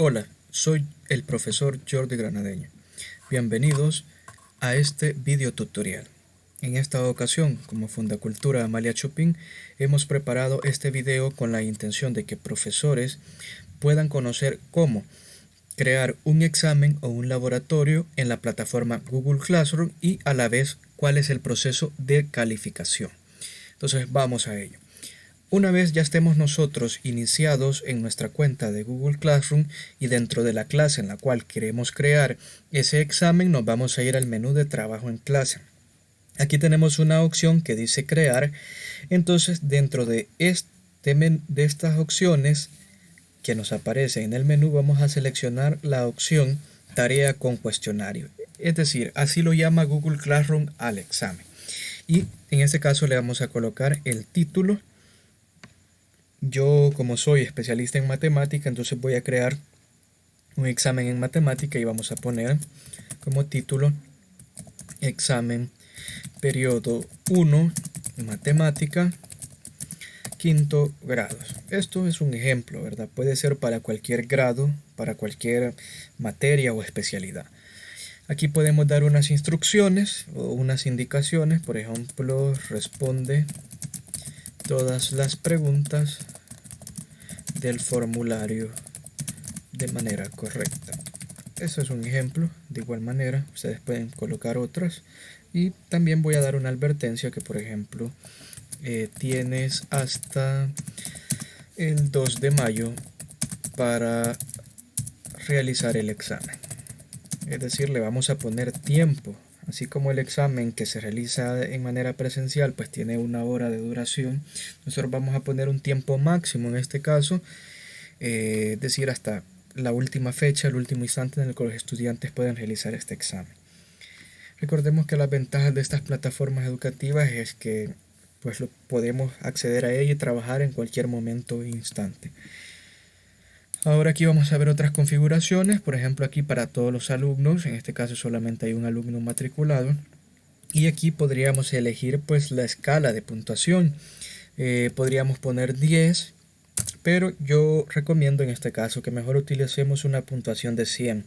Hola, soy el profesor Jordi Granadeño. Bienvenidos a este video tutorial. En esta ocasión, como Fundacultura Amalia Chopin, hemos preparado este video con la intención de que profesores puedan conocer cómo crear un examen o un laboratorio en la plataforma Google Classroom y a la vez cuál es el proceso de calificación. Entonces vamos a ello. Una vez ya estemos nosotros iniciados en nuestra cuenta de Google Classroom y dentro de la clase en la cual queremos crear ese examen, nos vamos a ir al menú de trabajo en clase. Aquí tenemos una opción que dice crear. Entonces dentro de estas opciones que nos aparece en el menú, vamos a seleccionar la opción tarea con cuestionario. Es decir, así lo llama Google Classroom al examen. Y en este caso le vamos a colocar el título. Yo, como soy especialista en matemática, entonces voy a crear un examen en matemática y vamos a poner como título examen periodo 1 matemática quinto grado. Esto es un ejemplo, ¿verdad? Puede ser para cualquier grado, para cualquier materia o especialidad. Aquí podemos dar unas instrucciones o unas indicaciones. Por ejemplo, responde todas las preguntas del formulario de manera correcta. Eso es un ejemplo. De igual manera, ustedes pueden colocar otras. Y también voy a dar una advertencia que, por ejemplo, tienes hasta el 2 de mayo para realizar el examen. Es decir, le vamos a poner tiempo. Así como el examen que se realiza en manera presencial pues tiene 1 hora de duración, nosotros vamos a poner un tiempo máximo en este caso, es decir, hasta la última fecha, el último instante en el que los estudiantes pueden realizar este examen. Recordemos que las ventajas de estas plataformas educativas es que pues podemos acceder a ella y trabajar en cualquier momento e instante. Ahora aquí vamos a ver otras configuraciones, por ejemplo aquí para todos los alumnos, en este caso solamente hay un alumno matriculado, y aquí podríamos elegir pues la escala de puntuación. Podríamos poner 10, pero yo recomiendo en este caso que mejor utilicemos una puntuación de 100,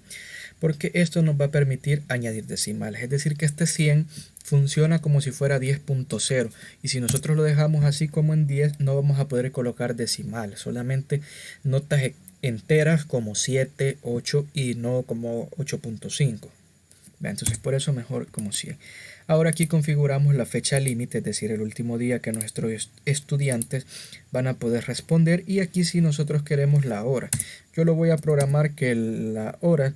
porque esto nos va a permitir añadir decimales, es decir que este 100 funciona como si fuera 10.0 y si nosotros lo dejamos así como en 10 no vamos a poder colocar decimales, solamente notas enteras como 7, 8 y no como 8.5. Entonces por eso mejor como 100. Ahora aquí configuramos la fecha límite, es decir, el último día que nuestros estudiantes van a poder responder, y aquí si nosotros queremos la hora, yo lo voy a programar que la hora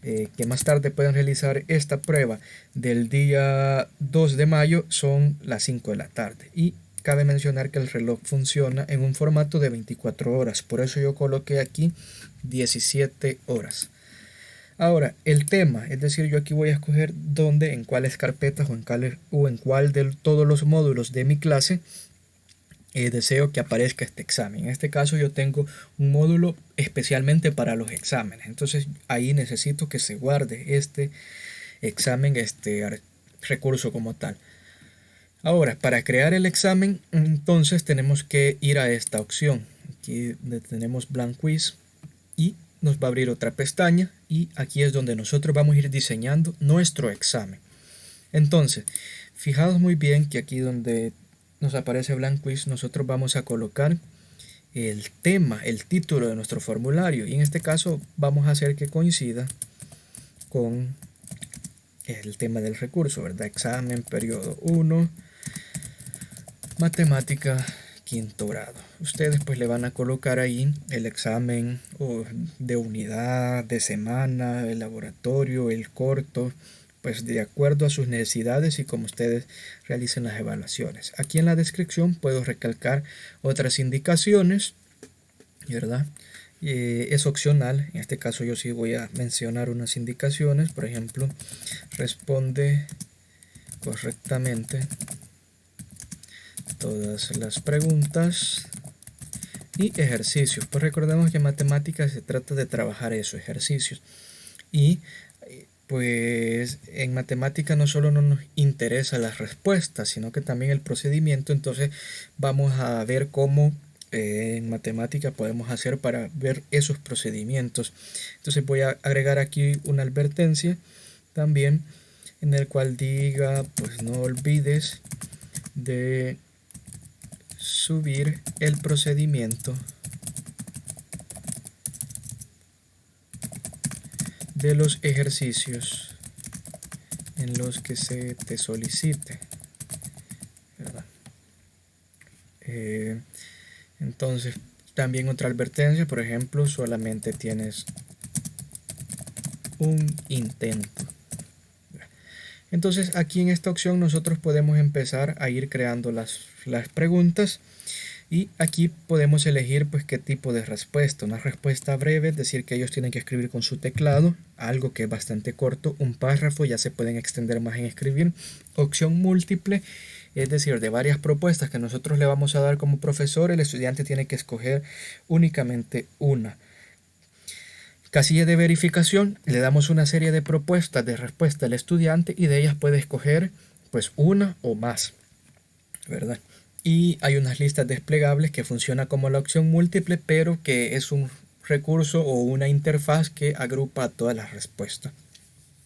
que más tarde pueden realizar esta prueba del día 2 de mayo son las 5 de la tarde, y cabe mencionar que el reloj funciona en un formato de 24 horas, por eso yo coloqué aquí 17 horas. Ahora, el tema, es decir, yo aquí voy a escoger dónde, en cuáles carpetas o en cuál de todos los módulos de mi clase deseo que aparezca este examen. En este caso yo tengo un módulo especialmente para los exámenes, entonces ahí necesito que se guarde este examen, este recurso como tal. Ahora, para crear el examen, entonces tenemos que ir a esta opción. Aquí tenemos Blank Quiz y nos va a abrir otra pestaña, y aquí es donde nosotros vamos a ir diseñando nuestro examen. Entonces, fijaos muy bien que aquí donde nos aparece Blank Quiz, nosotros vamos a colocar el tema, el título de nuestro formulario, y en este caso vamos a hacer que coincida con el tema del recurso, ¿verdad? Examen periodo 1 matemática quinto grado. Ustedes pues le van a colocar ahí el examen de unidad, de semana, el laboratorio, el corto, pues de acuerdo a sus necesidades y como ustedes realicen las evaluaciones. Aquí en la descripción puedo recalcar otras indicaciones, ¿verdad? Es opcional, en este caso yo sí voy a mencionar unas indicaciones, por ejemplo, responde correctamente todas las preguntas y ejercicios. Pues recordemos que en matemáticas se trata de trabajar esos ejercicios, y pues en matemática no solo no nos interesa las respuestas, sino que también el procedimiento. Entonces vamos a ver cómo en matemática podemos hacer para ver esos procedimientos. Entonces voy a agregar aquí una advertencia también en el cual diga, pues no olvides de subir el procedimiento de los ejercicios en los que se te solicite, ¿verdad? Entonces, también otra advertencia, por ejemplo, solamente tienes un intento. Entonces, aquí en esta opción nosotros podemos empezar a ir creando las preguntas. Y aquí podemos elegir pues qué tipo de respuesta. Una respuesta breve, es decir, que ellos tienen que escribir con su teclado, algo que es bastante corto, un párrafo, ya se pueden extender más en escribir. Opción múltiple, es decir, de varias propuestas que nosotros le vamos a dar como profesor, el estudiante tiene que escoger únicamente una. Casilla de verificación, le damos una serie de propuestas de respuesta al estudiante y de ellas puede escoger pues una o más, ¿verdad? Y hay unas listas desplegables que funciona como la opción múltiple, pero que es un recurso o una interfaz que agrupa todas las respuestas.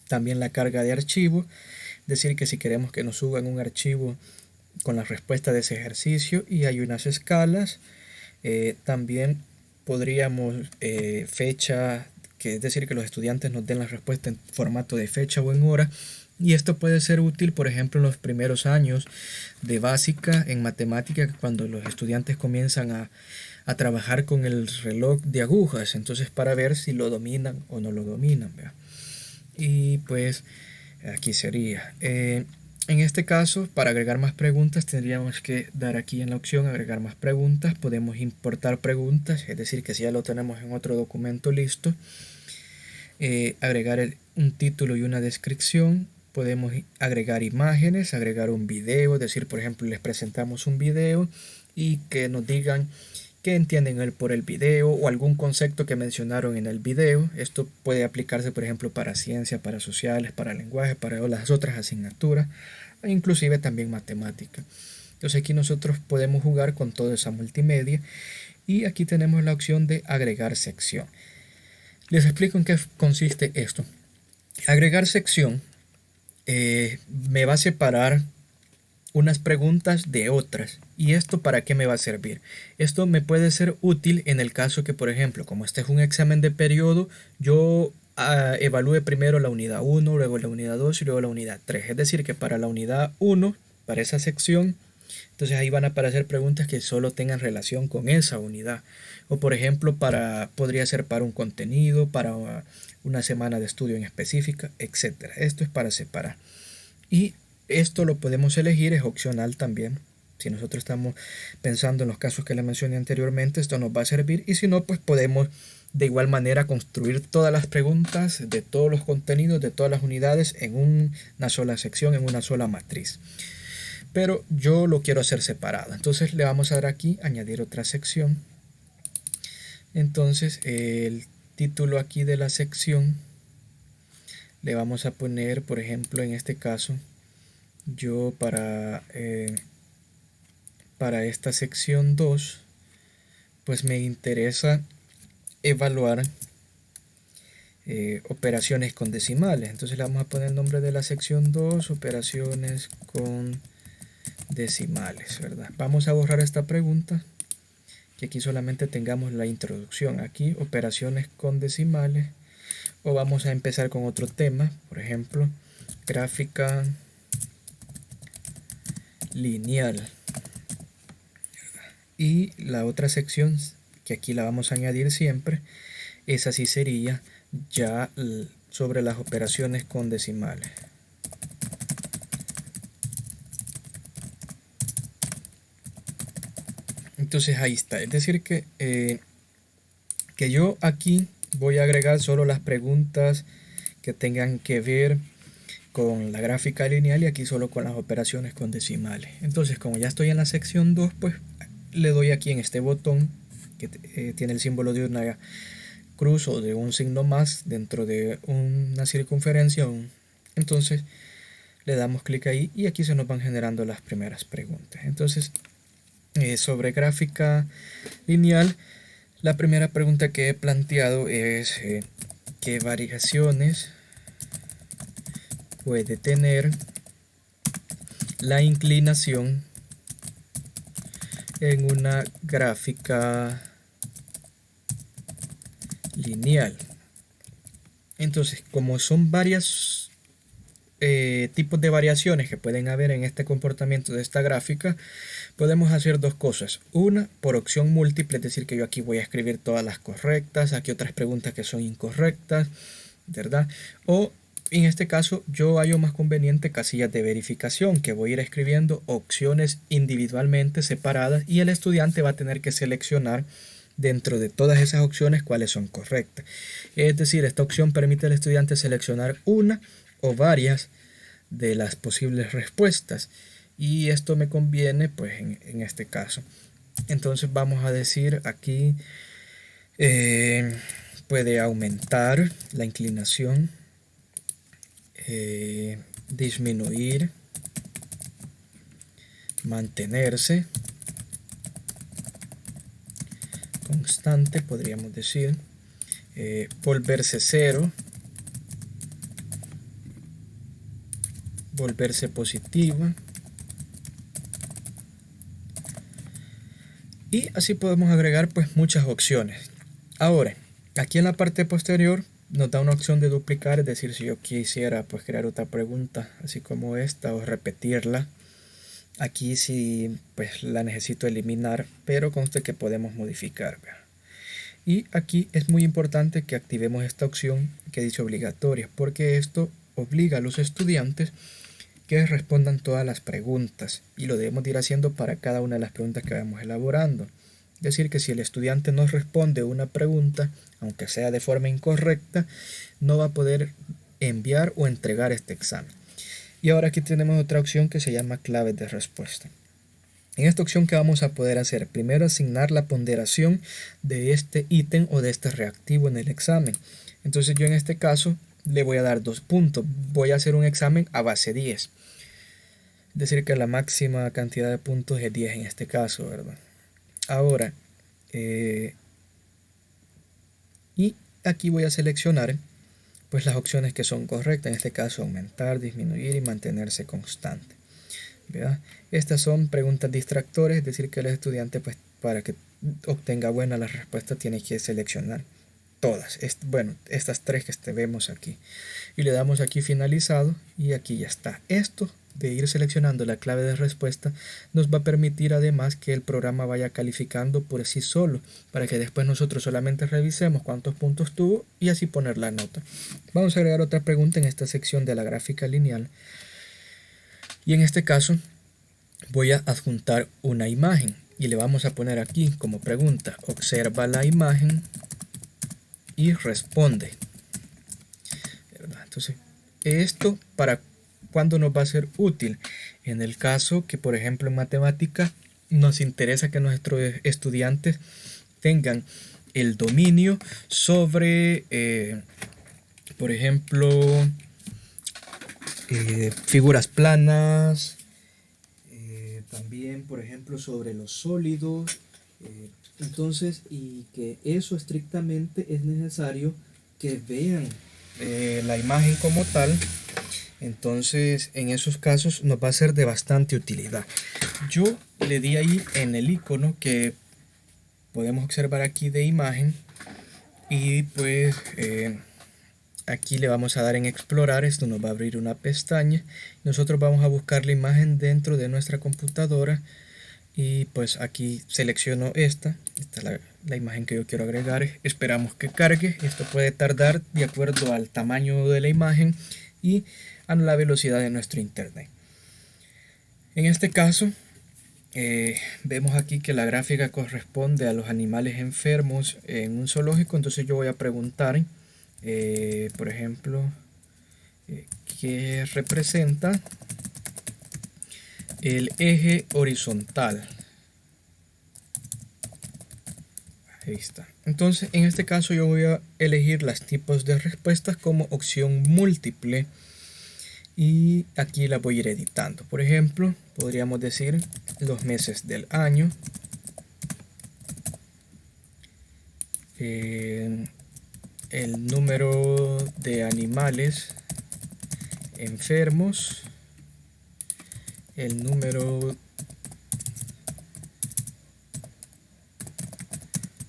También la carga de archivo, es decir, que si queremos que nos suban un archivo con la respuesta de ese ejercicio, y hay unas escalas. También podríamos fecha, que es decir, que los estudiantes nos den la respuesta en formato de fecha o en hora. Y esto puede ser útil, por ejemplo, en los primeros años de básica en matemática, cuando los estudiantes comienzan a trabajar con el reloj de agujas, entonces para ver si lo dominan o no lo dominan, ¿verdad? Y pues aquí sería. En este caso, para agregar más preguntas, tendríamos que dar aquí en la opción agregar más preguntas. Podemos importar preguntas, es decir, que si ya lo tenemos en otro documento listo, agregar un título y una descripción. Podemos agregar imágenes, agregar un video, es decir, por ejemplo, les presentamos un video y que nos digan qué entienden por el video o algún concepto que mencionaron en el video. Esto puede aplicarse, por ejemplo, para ciencia, para sociales, para lenguaje, para las otras asignaturas, e inclusive también matemática. Entonces aquí nosotros podemos jugar con toda esa multimedia y aquí tenemos la opción de agregar sección. Les explico en qué consiste esto. Agregar sección me va a separar unas preguntas de otras. ¿Y esto para qué me va a servir? Esto me puede ser útil en el caso que, por ejemplo, como este es un examen de periodo, yo evalúe primero la unidad 1, luego la unidad 2 y luego la unidad 3. Es decir, que para la unidad 1, para esa sección, entonces ahí van a aparecer preguntas que solo tengan relación con esa unidad. O por ejemplo, podría ser para un contenido, para una semana de estudio en específica, etc. Esto es para separar. Y esto lo podemos elegir, es opcional también. Si nosotros estamos pensando en los casos que le mencioné anteriormente, esto nos va a servir. Y si no, pues podemos de igual manera construir todas las preguntas de todos los contenidos, de todas las unidades en una sola sección, en una sola matriz. Pero yo lo quiero hacer separado. Entonces le vamos a dar aquí, añadir otra sección. Entonces el título aquí de la sección le vamos a poner, por ejemplo, en este caso, yo para esta sección 2, pues me interesa evaluar operaciones con decimales. Entonces le vamos a poner el nombre de la sección 2, operaciones con decimales, ¿verdad? Vamos a borrar esta pregunta, que aquí solamente tengamos la introducción. Aquí, operaciones con decimales. O vamos a empezar con otro tema, por ejemplo, gráfica lineal. Y la otra sección, que aquí la vamos a añadir siempre, esa sí sería ya sobre las operaciones con decimales. Entonces ahí está, es decir que yo aquí voy a agregar solo las preguntas que tengan que ver con la gráfica lineal y aquí solo con las operaciones con decimales. Entonces, como ya estoy en la sección 2, pues le doy aquí en este botón que tiene el símbolo de una cruz o de un signo más dentro de una circunferencia. Entonces le damos clic ahí y aquí se nos van generando las primeras preguntas. Entonces sobre gráfica lineal, la primera pregunta que he planteado es ¿qué variaciones puede tener la inclinación en una gráfica lineal? Entonces, como son varios tipos de variaciones que pueden haber en este comportamiento de esta gráfica, podemos hacer dos cosas. Una, por opción múltiple, es decir, que yo aquí voy a escribir todas las correctas, aquí otras preguntas que son incorrectas, ¿verdad? O en este caso yo hallo más conveniente casillas de verificación, que voy a ir escribiendo opciones individualmente separadas y el estudiante va a tener que seleccionar dentro de todas esas opciones cuáles son correctas. Es decir, esta opción permite al estudiante seleccionar una o varias de las posibles respuestas y esto me conviene pues en este caso. Entonces vamos a decir aquí puede aumentar la inclinación, disminuir, mantenerse, constante podríamos decir, volverse cero, volverse positiva, y así podemos agregar pues muchas opciones. Ahora, aquí en la parte posterior nos da una opción de duplicar, es decir, si yo quisiera pues crear otra pregunta así como esta o repetirla, aquí sí pues la necesito eliminar, pero conste que podemos modificar. Y aquí es muy importante que activemos esta opción que dice obligatoria, porque esto obliga a los estudiantes que respondan todas las preguntas y lo debemos ir haciendo para cada una de las preguntas que vamos elaborando. Es decir, que si el estudiante no responde una pregunta, aunque sea de forma incorrecta, no va a poder enviar o entregar este examen. Y ahora aquí tenemos otra opción que se llama claves de respuesta. En esta opción, ¿qué vamos a poder hacer? Primero, asignar la ponderación de este ítem o de este reactivo en el examen. Entonces yo en este caso le voy a dar 2 puntos. Voy a hacer un examen a base 10. Es decir, que la máxima cantidad de puntos es 10 en este caso, ¿verdad? Ahora, y aquí voy a seleccionar pues las opciones que son correctas. En este caso, aumentar, disminuir y mantenerse constante. ¿Verdad? Estas son preguntas distractores, es decir, que el estudiante pues para que obtenga buena la respuesta tiene que seleccionar todas, bueno, estas tres que vemos aquí y le damos aquí finalizado y aquí ya está. Esto de ir seleccionando la clave de respuesta nos va a permitir además que el programa vaya calificando por sí solo, para que después nosotros solamente revisemos cuántos puntos tuvo y así poner la nota. Vamos a agregar otra pregunta en esta sección de la gráfica lineal. Y en este caso voy a adjuntar una imagen y le vamos a poner aquí como pregunta: observa la imagen y responde. ¿Verdad? Entonces, esto para cuándo nos va a ser útil. En el caso que, por ejemplo, en matemática nos interesa que nuestros estudiantes tengan el dominio sobre, por ejemplo, figuras planas, también por ejemplo sobre los sólidos, entonces, y que eso estrictamente es necesario que vean la imagen como tal. Entonces en esos casos nos va a ser de bastante utilidad. Yo le di ahí en el icono que podemos observar aquí de imagen y pues aquí le vamos a dar en explorar. Esto nos va a abrir una pestaña. Nosotros vamos a buscar la imagen dentro de nuestra computadora y pues aquí selecciono esta es la imagen que yo quiero agregar. Esperamos que cargue. Esto puede tardar de acuerdo al tamaño de la imagen y a la velocidad de nuestro internet. En este caso vemos aquí que la gráfica corresponde a los animales enfermos en un zoológico. Entonces yo voy a preguntar, por ejemplo, ¿qué representa el eje horizontal? Ahí está. Entonces en este caso yo voy a elegir los tipos de respuestas como opción múltiple y aquí la voy a ir editando. Por ejemplo, podríamos decir los meses del año, el número de animales enfermos, el número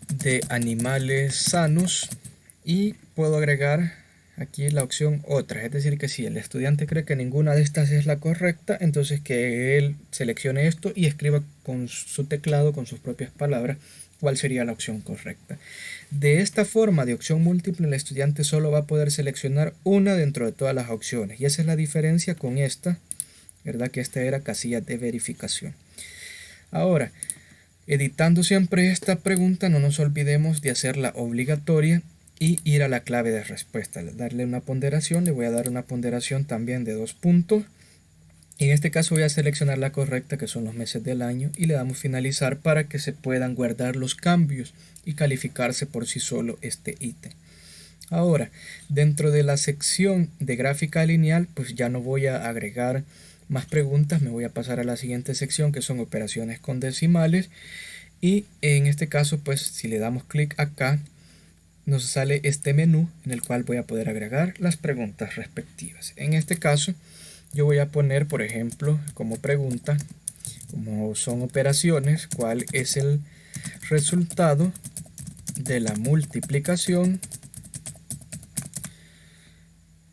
de animales sanos, y puedo agregar aquí la opción otra, es decir que si el estudiante cree que ninguna de estas es la correcta, entonces que él seleccione esto y escriba con su teclado, con sus propias palabras, cuál sería la opción correcta. De esta forma de opción múltiple, el estudiante solo va a poder seleccionar una dentro de todas las opciones, y esa es la diferencia con esta, ¿verdad? Que esta era casilla de verificación. Ahora, editando siempre esta pregunta, no nos olvidemos de hacerla obligatoria y ir a la clave de respuesta, darle una ponderación. Le voy a dar una ponderación también de 2 puntos. En este caso voy a seleccionar la correcta, que son los meses del año, y le damos finalizar para que se puedan guardar los cambios y calificarse por sí solo este ítem. Ahora, dentro de la sección de gráfica lineal, pues ya no voy a agregar más preguntas, me voy a pasar a la siguiente sección, que son operaciones con decimales, y en este caso, pues si le damos clic acá, nos sale este menú en el cual voy a poder agregar las preguntas respectivas. En este caso, yo voy a poner, por ejemplo, como pregunta, como son operaciones, cuál es el resultado de la multiplicación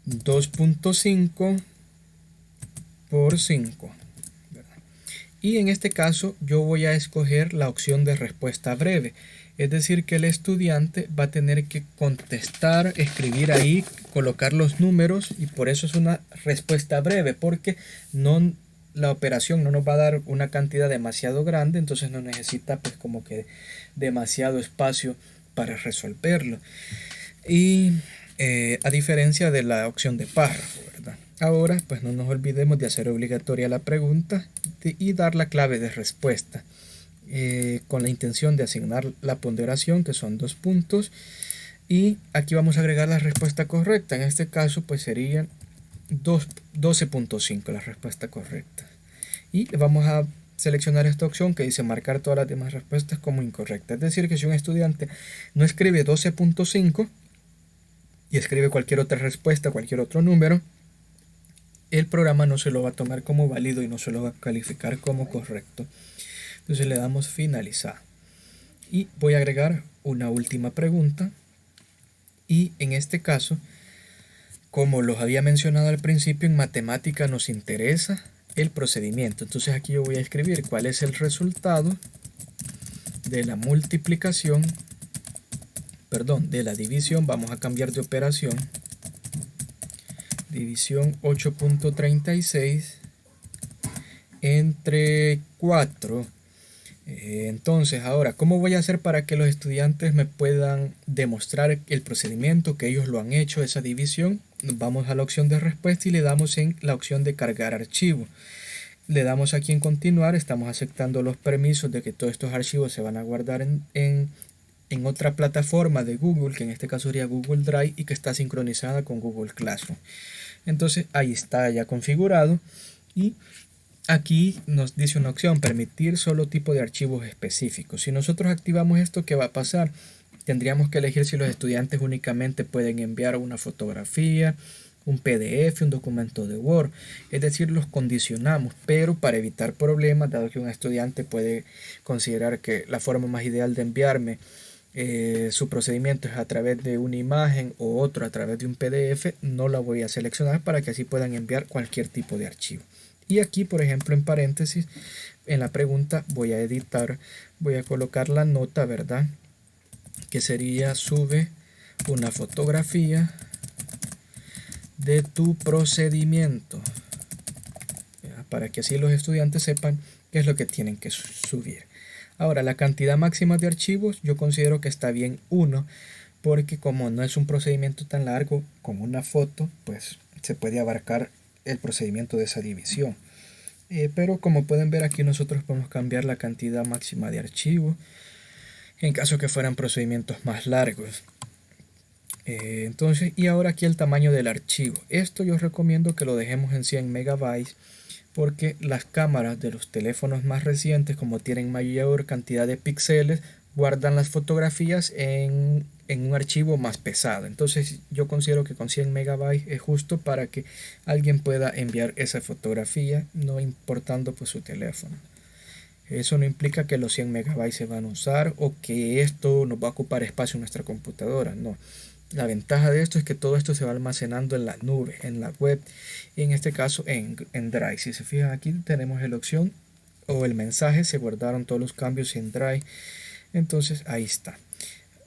2.5 por 5. Y en este caso yo voy a escoger la opción de respuesta breve. Es decir, que el estudiante va a tener que contestar, escribir ahí, colocar los números, y por eso es una respuesta breve, porque no, la operación no nos va a dar una cantidad demasiado grande, entonces no necesita pues como que demasiado espacio para resolverlo. Y a diferencia de la opción de párrafo, ¿verdad? Ahora pues no nos olvidemos de hacer obligatoria la pregunta y dar la clave de respuesta. Con la intención de asignar la ponderación, que son 2 puntos, y aquí vamos a agregar la respuesta correcta. En este caso pues sería 12.5 la respuesta correcta, y vamos a seleccionar esta opción que dice marcar todas las demás respuestas como incorrectas. Es decir, que si un estudiante no escribe 12.5 y escribe cualquier otra respuesta, cualquier otro número, el programa no se lo va a tomar como válido y no se lo va a calificar como correcto. Entonces le damos finalizar y voy a agregar una última pregunta, y en este caso, como los había mencionado al principio, en matemática nos interesa el procedimiento. Entonces aquí yo voy a escribir cuál es el resultado de la multiplicación, perdón, de la división. Vamos a cambiar de operación, división 8.36 entre 4. Entonces ahora, ¿cómo voy a hacer para que los estudiantes me puedan demostrar el procedimiento, que ellos lo han hecho, esa división? Vamos a la opción de respuesta y le damos en la opción de cargar archivo. Le damos aquí en continuar, estamos aceptando los permisos de que todos estos archivos se van a guardar en otra plataforma de Google, que en este caso sería Google Drive, y que está sincronizada con Google Classroom. Entonces ahí está ya configurado, y aquí nos dice una opción, permitir solo tipo de archivos específicos. Si nosotros activamos esto, ¿qué va a pasar? Tendríamos que elegir si los estudiantes únicamente pueden enviar una fotografía, un PDF, un documento de Word. Es decir, los condicionamos, pero para evitar problemas, dado que un estudiante puede considerar que la forma más ideal de enviarme su procedimiento es a través de una imagen o otro a través de un PDF, no la voy a seleccionar para que así puedan enviar cualquier tipo de archivo. Y aquí, por ejemplo, en paréntesis, en la pregunta voy a editar, voy a colocar la nota, ¿verdad? Que sería sube una fotografía de tu procedimiento, ¿ya? Para que así los estudiantes sepan qué es lo que tienen que subir. Ahora, la cantidad máxima de archivos, yo considero que está bien 1, porque como no es un procedimiento tan largo, con una foto, pues se puede abarcar el procedimiento de esa división. Pero como pueden ver aquí, nosotros podemos cambiar la cantidad máxima de archivos en caso que fueran procedimientos más largos. Entonces, y ahora aquí el tamaño del archivo. Esto yo recomiendo que lo dejemos en 100 megabytes porque las cámaras de los teléfonos más recientes, como tienen mayor cantidad de píxeles, guardan las fotografías en un archivo más pesado. Entonces yo considero que con 100 megabytes es justo para que alguien pueda enviar esa fotografía, no importando pues su teléfono. Eso no implica que los 100 megabytes se van a usar o que esto nos va a ocupar espacio en nuestra computadora, no. La ventaja de esto es que todo esto se va almacenando en la nube, en la web, y en este caso en Drive. Si se fijan aquí tenemos la opción o el mensaje, se guardaron todos los cambios en Drive. Entonces ahí está.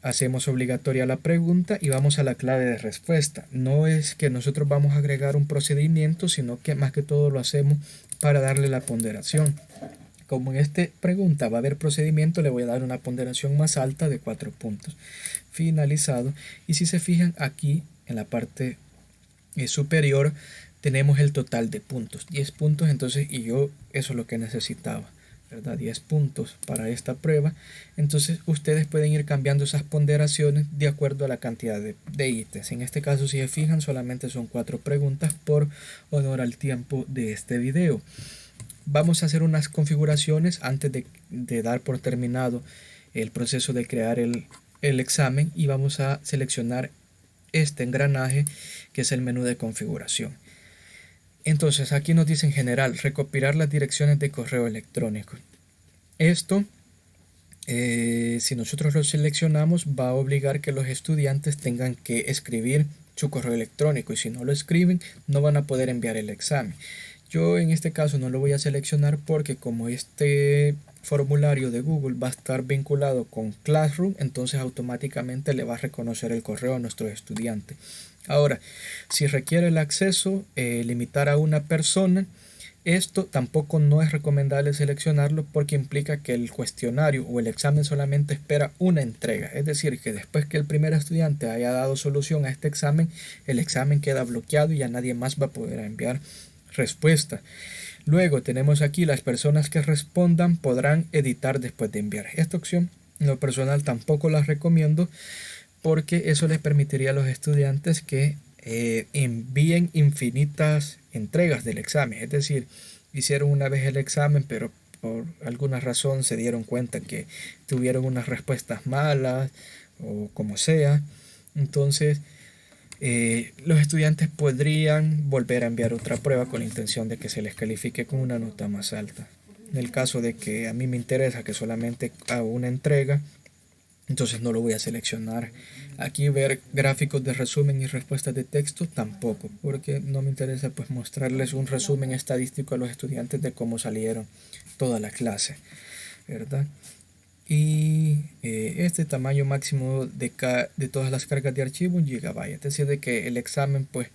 Hacemos obligatoria la pregunta y vamos a la clave de respuesta. No es que nosotros vamos a agregar un procedimiento, sino que más que todo lo hacemos para darle la ponderación. Como en esta pregunta va a haber procedimiento, le voy a dar una ponderación más alta de 4 puntos. Finalizado. Y si se fijan aquí en la parte superior tenemos el total de puntos, 10 puntos. Entonces, y yo eso es lo que necesitaba, ¿verdad? 10 puntos para esta prueba. Entonces ustedes pueden ir cambiando esas ponderaciones de acuerdo a la cantidad de ítems. En este caso, si se fijan, solamente son 4 preguntas por honor al tiempo de este video. Vamos a hacer unas configuraciones antes de dar por terminado el proceso de crear el examen, y vamos a seleccionar este engranaje que es el menú de configuración. Entonces aquí nos dice en general recopilar las direcciones de correo electrónico. Esto si nosotros lo seleccionamos va a obligar que los estudiantes tengan que escribir su correo electrónico, y si no lo escriben no van a poder enviar el examen. Yo en este caso no lo voy a seleccionar porque como este formulario de Google va a estar vinculado con Classroom, entonces automáticamente le va a reconocer el correo a nuestro estudiante. Ahora, si requiere el acceso, limitar a una persona, esto tampoco no es recomendable seleccionarlo porque implica que el cuestionario o el examen solamente espera una entrega. Es decir, que después que el primer estudiante haya dado solución a este examen, el examen queda bloqueado y ya nadie más va a poder enviar respuesta. Luego tenemos aquí las personas que respondan podrán editar después de enviar. Esta opción en lo personal tampoco la recomiendo porque eso les permitiría a los estudiantes que envíen infinitas entregas del examen. Es decir, hicieron una vez el examen pero por alguna razón se dieron cuenta que tuvieron unas respuestas malas o como sea. Entonces los estudiantes podrían volver a enviar otra prueba con la intención de que se les califique con una nota más alta. En el caso de que a mí me interesa que solamente haga una entrega, entonces no lo voy a seleccionar. Aquí ver gráficos de resumen y respuestas de texto tampoco, porque no me interesa pues mostrarles un resumen estadístico a los estudiantes de cómo salieron toda la clase, ¿verdad? Y este tamaño máximo de todas las cargas de archivo, 1 GB. Es decir, de que el examen pues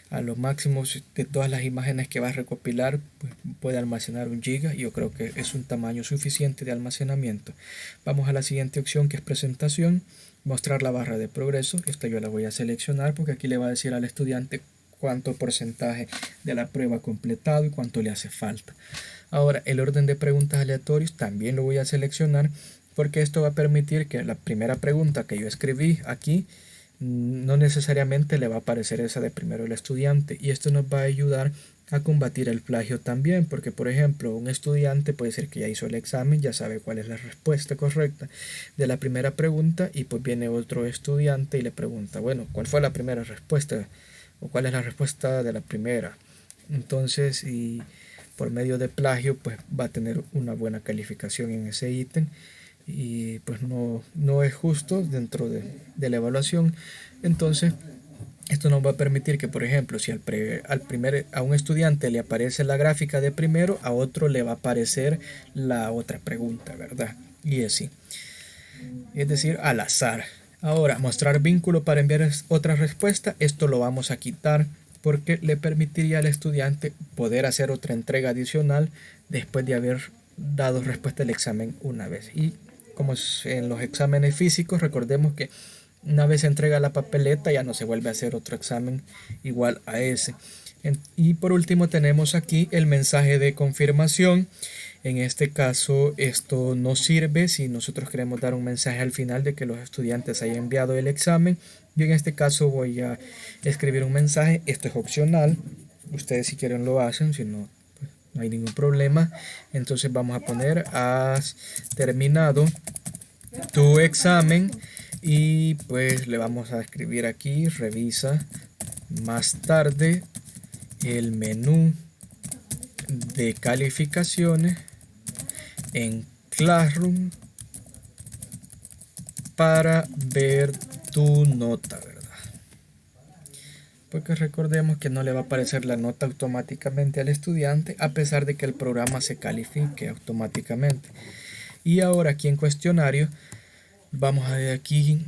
a lo máximo de todas las imágenes que va a recopilar pues, puede almacenar 1 GB. Yo creo que es un tamaño suficiente de almacenamiento. Vamos a la siguiente opción, que es presentación, mostrar la barra de progreso. Esta yo la voy a seleccionar porque aquí le va a decir al estudiante cuánto porcentaje de la prueba ha completado y cuánto le hace falta. Ahora, el orden de preguntas aleatorios también lo voy a seleccionar porque esto va a permitir que la primera pregunta que yo escribí aquí no necesariamente le va a aparecer esa de primero el estudiante, y esto nos va a ayudar a combatir el plagio también, porque por ejemplo un estudiante puede ser que ya hizo el examen, ya sabe cuál es la respuesta correcta de la primera pregunta, y pues viene otro estudiante y le pregunta, bueno, ¿cuál fue la primera respuesta? ¿O cuál es la respuesta de la primera? Entonces, y por medio de plagio pues va a tener una buena calificación en ese ítem, y pues no es justo dentro de la evaluación. Entonces esto nos va a permitir que, por ejemplo, si a un estudiante le aparece la gráfica de primero, a otro le va a aparecer la otra pregunta, ¿verdad? Y así, es decir, al azar. Ahora, mostrar vínculo para enviar otra respuesta, esto lo vamos a quitar porque le permitiría al estudiante poder hacer otra entrega adicional después de haber dado respuesta al examen una vez. Y como en los exámenes físicos, recordemos que una vez se entrega la papeleta ya no se vuelve a hacer otro examen igual a ese. Y por último tenemos aquí el mensaje de confirmación. En este caso, esto no sirve si nosotros queremos dar un mensaje al final de que los estudiantes hayan enviado el examen. Yo en este caso voy a escribir un mensaje. Esto es opcional. Ustedes si quieren lo hacen, si no, pues, no hay ningún problema. Entonces vamos a poner: has terminado tu examen. Y pues le vamos a escribir aquí: revisa más tarde el menú de calificaciones en Classroom para ver tu nota, ¿verdad? Porque recordemos que no le va a aparecer la nota automáticamente al estudiante a pesar de que el programa se califique automáticamente. Y ahora aquí en cuestionario vamos a ver aquí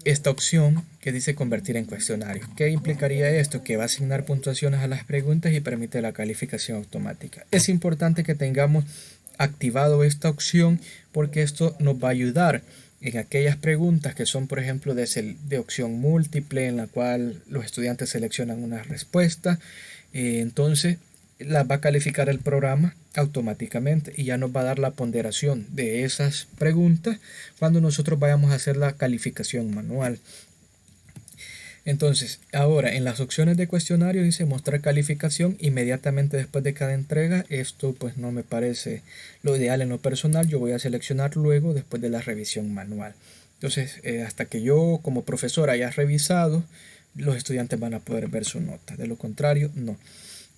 esta opción que dice convertir en cuestionario. ¿Qué implicaría esto? Que va a asignar puntuaciones a las preguntas y permite la calificación automática. Es importante que tengamos activado esta opción porque esto nos va a ayudar en aquellas preguntas que son, por ejemplo, de opción múltiple, en la cual los estudiantes seleccionan una respuesta. Entonces las va a calificar el programa automáticamente y ya nos va a dar la ponderación de esas preguntas cuando nosotros vayamos a hacer la calificación manual. Entonces, ahora en las opciones de cuestionario dice mostrar calificación inmediatamente después de cada entrega. Esto pues no me parece lo ideal en lo personal. Yo voy a seleccionar luego después de la revisión manual. Entonces, hasta que yo como profesor haya revisado, los estudiantes van a poder ver su nota. De lo contrario, no.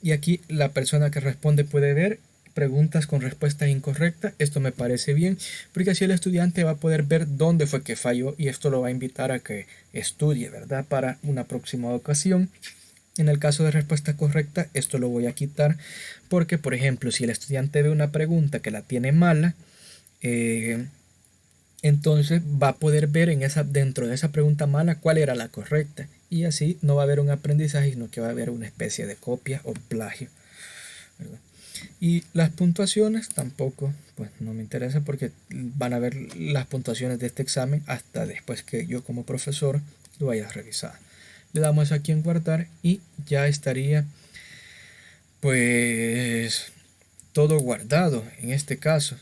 Y aquí la persona que responde puede ver preguntas con respuestas incorrectas. Esto me parece bien porque así el estudiante va a poder ver dónde fue que falló y esto lo va a invitar a que estudie, ¿verdad? Para una próxima ocasión. En el caso de respuesta correcta, esto lo voy a quitar porque, por ejemplo, si el estudiante ve una pregunta que la tiene mala, entonces va a poder ver dentro de esa pregunta mala cuál era la correcta. Y así no va a haber un aprendizaje, sino que va a haber una especie de copia o plagio, ¿verdad? Y las puntuaciones tampoco, pues no me interesa porque van a ver las puntuaciones de este examen hasta después que yo como profesor lo haya revisado. Le damos aquí en guardar y ya estaría pues todo guardado en este caso.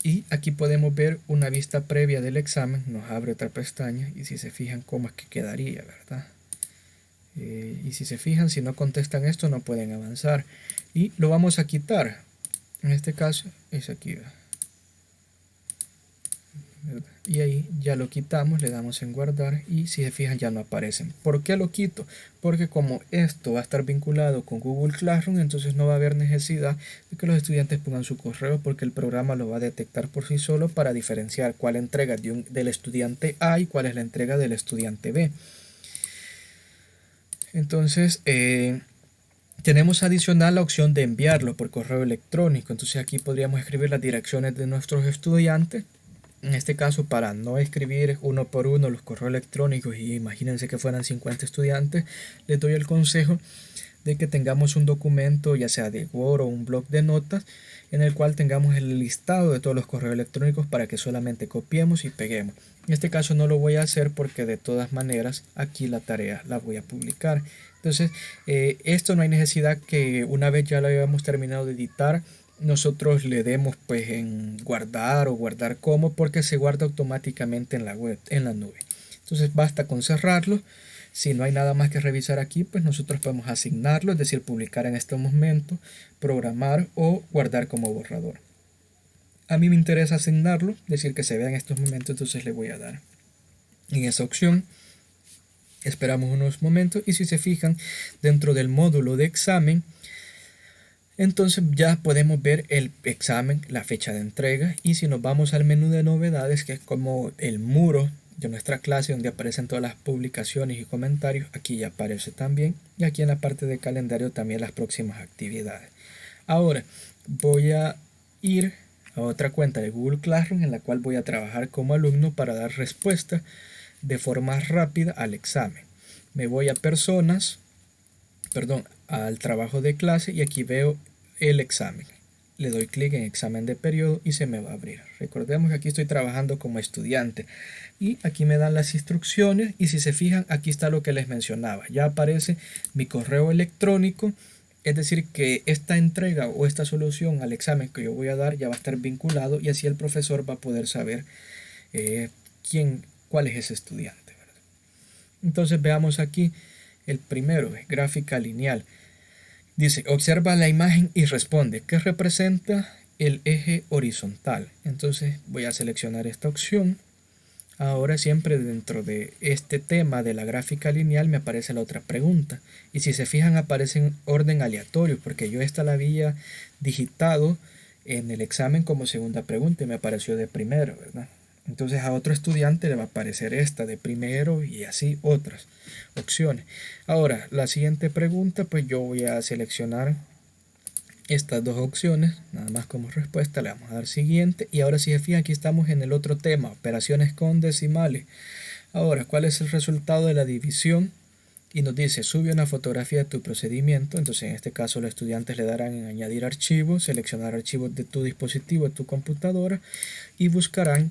Y aquí podemos ver una vista previa del examen. Nos abre otra pestaña y si se fijan cómo es que quedaría, ¿verdad? Y si se fijan, si no contestan esto no pueden avanzar. Y lo vamos a quitar. En este caso es aquí, ¿verdad? Y ahí ya lo quitamos, le damos en guardar y si se fijan ya no aparecen. ¿Por qué lo quito? Porque como esto va a estar vinculado con Google Classroom, entonces no va a haber necesidad de que los estudiantes pongan su correo porque el programa lo va a detectar por sí solo para diferenciar cuál entrega del estudiante A y cuál es la entrega del estudiante B. Entonces tenemos adicional la opción de enviarlo por correo electrónico. Entonces aquí podríamos escribir las direcciones de nuestros estudiantes. En este caso, para no escribir uno por uno los correos electrónicos y imagínense que fueran 50 estudiantes, les doy el consejo de que tengamos un documento, ya sea de Word o un blog de notas, en el cual tengamos el listado de todos los correos electrónicos para que solamente copiemos y peguemos. En este caso no lo voy a hacer porque de todas maneras aquí la tarea la voy a publicar. Entonces, esto no hay necesidad que una vez ya lo hayamos terminado de editar, nosotros le demos pues en guardar o guardar como, porque se guarda automáticamente en la web, en la nube. Entonces basta con cerrarlo. Si no hay nada más que revisar aquí, pues nosotros podemos asignarlo, es decir, publicar en este momento, programar o guardar como borrador. A mí me interesa asignarlo, es decir, que se vea en estos momentos, entonces le voy a dar en esa opción. Esperamos unos momentos y si se fijan dentro del módulo de examen, entonces ya podemos ver el examen, la fecha de entrega y si nos vamos al menú de novedades, que es como el muro de nuestra clase donde aparecen todas las publicaciones y comentarios, aquí ya aparece también y aquí en la parte de calendario también las próximas actividades. Ahora voy a ir a otra cuenta de Google Classroom en la cual voy a trabajar como alumno para dar respuesta de forma rápida al examen. Me voy a personas, al trabajo de clase y aquí veo el examen. Le doy clic en examen de periodo y se me va a abrir. Recordemos que aquí estoy trabajando como estudiante y aquí me dan las instrucciones y si se fijan aquí está lo que les mencionaba. Ya aparece mi correo electrónico Es decir, que esta entrega o esta solución al examen que yo voy a dar ya va a estar vinculado y así el profesor va a poder saber cuál es ese estudiante, ¿verdad? Entonces veamos aquí el primero, gráfica lineal. Dice, observa la imagen y responde, ¿qué representa el eje horizontal? Entonces voy a seleccionar esta opción. Ahora siempre dentro de este tema de la gráfica lineal me aparece la otra pregunta. Y si se fijan aparece en orden aleatorio porque yo esta la había digitado en el examen como segunda pregunta y me apareció de primero, ¿verdad? Entonces a otro estudiante le va a aparecer esta de primero y así otras opciones. Ahora la siguiente pregunta, pues yo voy a seleccionar estas dos opciones, nada más como respuesta, le vamos a dar siguiente. Y ahora si se fijan aquí estamos en el otro tema, operaciones con decimales. Ahora, ¿cuál es el resultado de la división? Y nos dice, sube una fotografía de tu procedimiento. Entonces en este caso los estudiantes le darán en añadir archivos, seleccionar archivos de tu dispositivo, de tu computadora y buscarán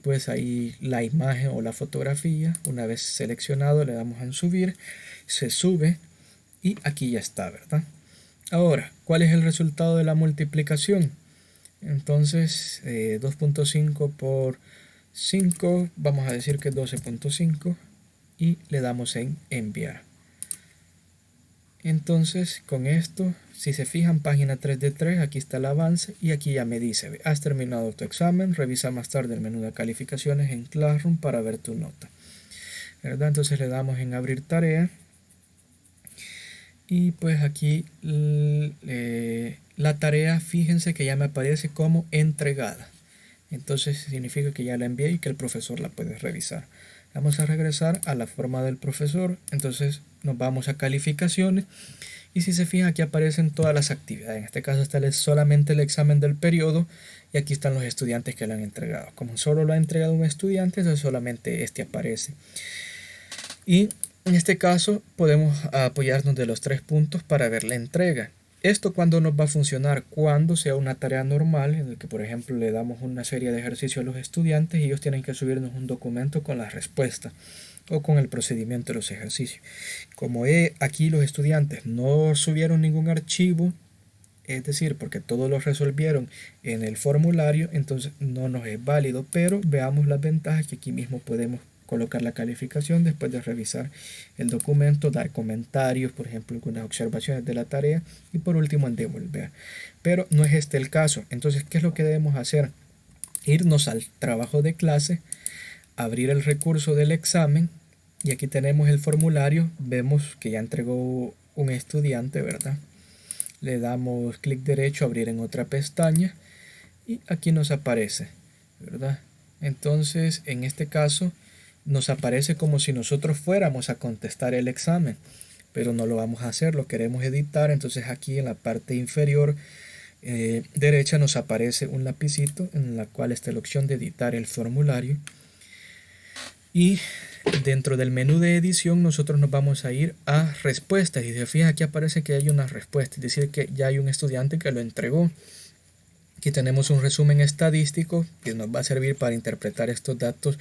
pues ahí la imagen o la fotografía. Una vez seleccionado le damos en subir, se sube y aquí ya está, ¿verdad? Ahora, ¿cuál es el resultado de la multiplicación? Entonces, 2.5 por 5, vamos a decir que es 12.5 y le damos en enviar. Entonces, con esto, si se fijan, página 3 de 3, aquí está el avance y aquí ya me dice, has terminado tu examen, revisa más tarde el menú de calificaciones en Classroom para ver tu nota, ¿verdad? Entonces le damos en abrir tarea. Y pues aquí la tarea, fíjense que ya me aparece como entregada. Entonces significa que ya la envié y que el profesor la puede revisar. Vamos a regresar a la forma del profesor. Entonces nos vamos a calificaciones. Y si se fijan, aquí aparecen todas las actividades. En este caso está solamente el examen del periodo. Y aquí están los estudiantes que lo han entregado. Como solo lo ha entregado un estudiante, entonces solamente este aparece. Y en este caso podemos apoyarnos de los 3 puntos para ver la entrega. Esto cuando nos va a funcionar, cuando sea una tarea normal en el que por ejemplo le damos una serie de ejercicios a los estudiantes y ellos tienen que subirnos un documento con la respuesta o con el procedimiento de los ejercicios. Como aquí los estudiantes no subieron ningún archivo, es decir, porque todos lo resolvieron en el formulario, entonces no nos es válido, pero veamos las ventajas que aquí mismo podemos colocar la calificación después de revisar el documento, dar comentarios, por ejemplo, algunas observaciones de la tarea y por último en devolver. Pero no es este el caso. Entonces, ¿qué es lo que debemos hacer? Irnos al trabajo de clase, abrir el recurso del examen y aquí tenemos el formulario. Vemos que ya entregó un estudiante, ¿verdad? Le damos clic derecho, abrir en otra pestaña y aquí nos aparece, ¿verdad? Entonces, en este caso, nos aparece como si nosotros fuéramos a contestar el examen, pero no lo vamos a hacer, lo queremos editar. Entonces aquí en la parte inferior derecha nos aparece un lapicito en la cual está la opción de editar el formulario y dentro del menú de edición nosotros nos vamos a ir a respuestas y se fijan aquí aparece que hay una respuesta, es decir que ya hay un estudiante que lo entregó. Aquí tenemos un resumen estadístico que nos va a servir para interpretar estos datos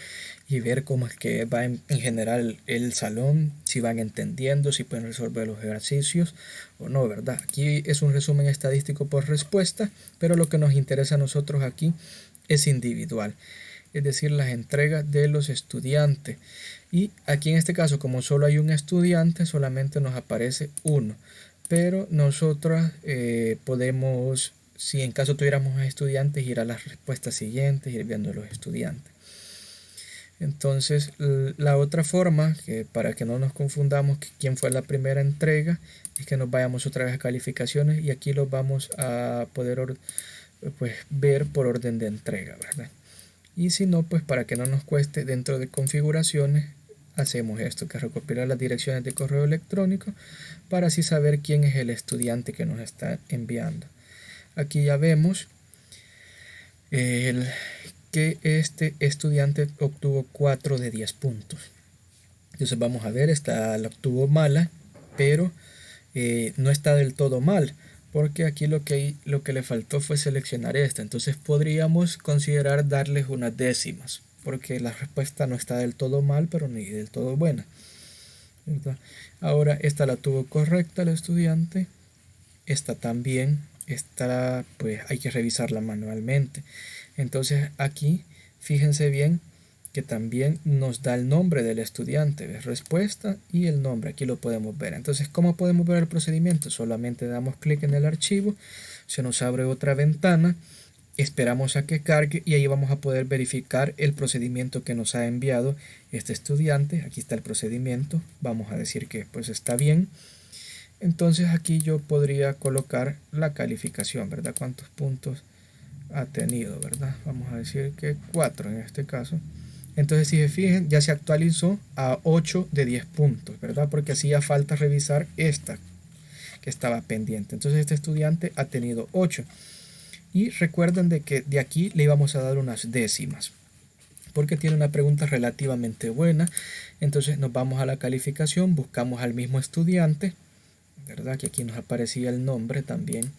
y ver cómo es que va en general el salón, si van entendiendo, si pueden resolver los ejercicios o no, ¿verdad? Aquí es un resumen estadístico por respuesta, pero lo que nos interesa a nosotros aquí es individual, es decir, las entregas de los estudiantes. Y aquí en este caso, como solo hay un estudiante, solamente nos aparece uno, pero nosotros podemos, si en caso tuviéramos estudiantes, ir a las respuestas siguientes, ir viendo los estudiantes. Entonces, la otra forma, que para que no nos confundamos quién fue la primera entrega, es que nos vayamos otra vez a calificaciones y aquí los vamos a poder pues, ver por orden de entrega, ¿verdad? Y si no, pues para que no nos cueste, dentro de configuraciones, hacemos esto, que es recopilar las direcciones de correo electrónico para así saber quién es el estudiante que nos está enviando. Aquí ya vemos que este estudiante obtuvo 4 de 10 puntos. Entonces vamos a ver, esta la obtuvo mala, pero no está del todo mal, porque aquí lo que le faltó fue seleccionar esta. Entonces podríamos considerar darles unas décimas, porque la respuesta no está del todo mal, pero ni del todo buena, ¿verdad? Ahora esta la tuvo correcta el estudiante. esta también, esta pues hay que revisarla manualmente. Entonces aquí fíjense bien que también nos da el nombre del estudiante, ¿ves? Respuesta y el nombre, aquí lo podemos ver. Entonces, ¿cómo podemos ver el procedimiento? Solamente damos clic en el archivo, se nos abre otra ventana, esperamos a que cargue y ahí vamos a poder verificar el procedimiento que nos ha enviado este estudiante. Aquí está el procedimiento, vamos a decir que pues está bien. Entonces aquí yo podría colocar la calificación, ¿verdad? ¿Cuántos puntos ha tenido, verdad? Vamos a decir que 4 en este caso. Entonces, si se fijan, ya se actualizó a 8 de 10 puntos, ¿verdad? Porque hacía falta revisar esta que estaba pendiente. Entonces, este estudiante ha tenido 8. Y recuerden de que de aquí le íbamos a dar unas décimas, porque tiene una pregunta relativamente buena. Entonces, nos vamos a la calificación, buscamos al mismo estudiante, ¿verdad? Que aquí nos aparecía el nombre también.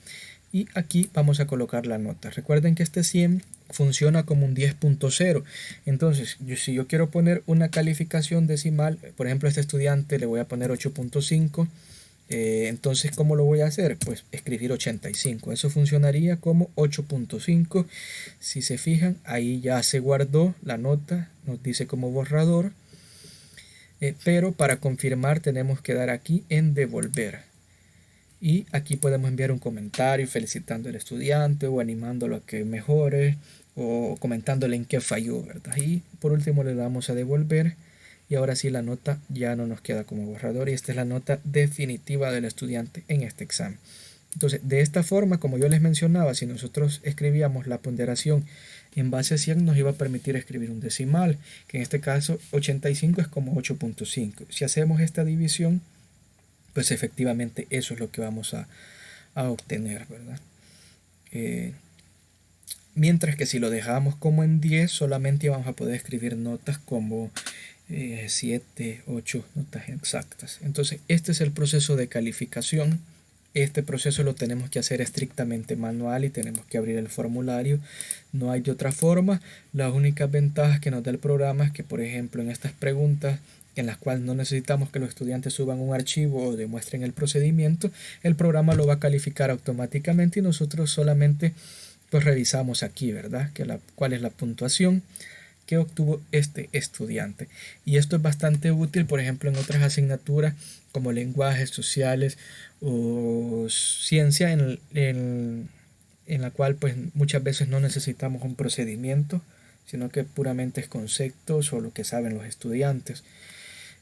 Y aquí vamos a colocar la nota. Recuerden que este 100 funciona como un 10.0. Entonces, si yo quiero poner una calificación decimal, por ejemplo, a este estudiante le voy a poner 8.5. Entonces, ¿cómo lo voy a hacer? Pues escribir 85. Eso funcionaría como 8.5. Si se fijan, ahí ya se guardó la nota, nos dice como borrador. Pero para confirmar tenemos que dar aquí en devolver. Y aquí podemos enviar un comentario felicitando al estudiante o animándolo a que mejore o comentándole en qué falló, ¿verdad? Y por último le damos a devolver y ahora sí la nota ya no nos queda como borrador y esta es la nota definitiva del estudiante en este examen. Entonces, de esta forma, como yo les mencionaba, si nosotros escribíamos la ponderación en base a 100 nos iba a permitir escribir un decimal, que en este caso 85 es como 8.5. Si hacemos esta división, pues efectivamente eso es lo que vamos a obtener, ¿verdad? Mientras que si lo dejamos como en 10, solamente vamos a poder escribir notas como 7, 8 notas exactas. Entonces, este es el proceso de calificación. Este proceso lo tenemos que hacer estrictamente manual y tenemos que abrir el formulario. No hay de otra forma. Las únicas ventajas que nos da el programa es que, por ejemplo, en estas preguntas en las cuales no necesitamos que los estudiantes suban un archivo o demuestren el procedimiento, el programa lo va a calificar automáticamente y nosotros solamente pues revisamos aquí, ¿verdad? Cuál es la puntuación que obtuvo este estudiante. Y esto es bastante útil, por ejemplo, en otras asignaturas como lenguajes sociales o ciencia en la cual pues muchas veces no necesitamos un procedimiento, sino que puramente es conceptos o lo que saben los estudiantes.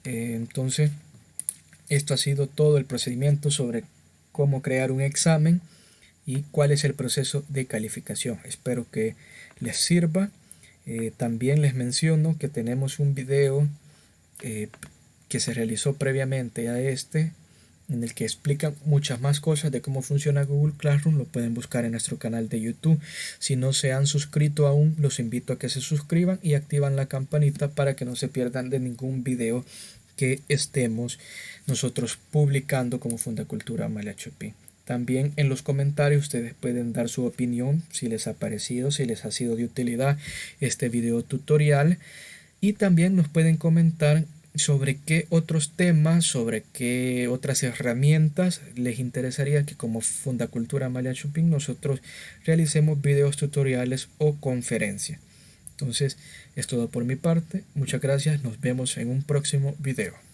Entonces, esto ha sido todo el procedimiento sobre cómo crear un examen y cuál es el proceso de calificación. Espero que les sirva. También les menciono que tenemos un video que se realizó previamente a este, en el que explica muchas más cosas de cómo funciona Google Classroom. Lo pueden buscar en nuestro canal de YouTube. Si no se han suscrito aún, los invito a que se suscriban y activan la campanita para que no se pierdan de ningún video que estemos nosotros publicando como Fundacultura Amalia Chopin. También en los comentarios ustedes pueden dar su opinión, si les ha parecido, si les ha sido de utilidad este video tutorial, y también nos pueden comentar sobre qué otros temas, sobre qué otras herramientas les interesaría que como Fundacultura Amalia Chopin nosotros realicemos videos tutoriales o conferencias. Entonces es todo por mi parte, muchas gracias, nos vemos en un próximo video.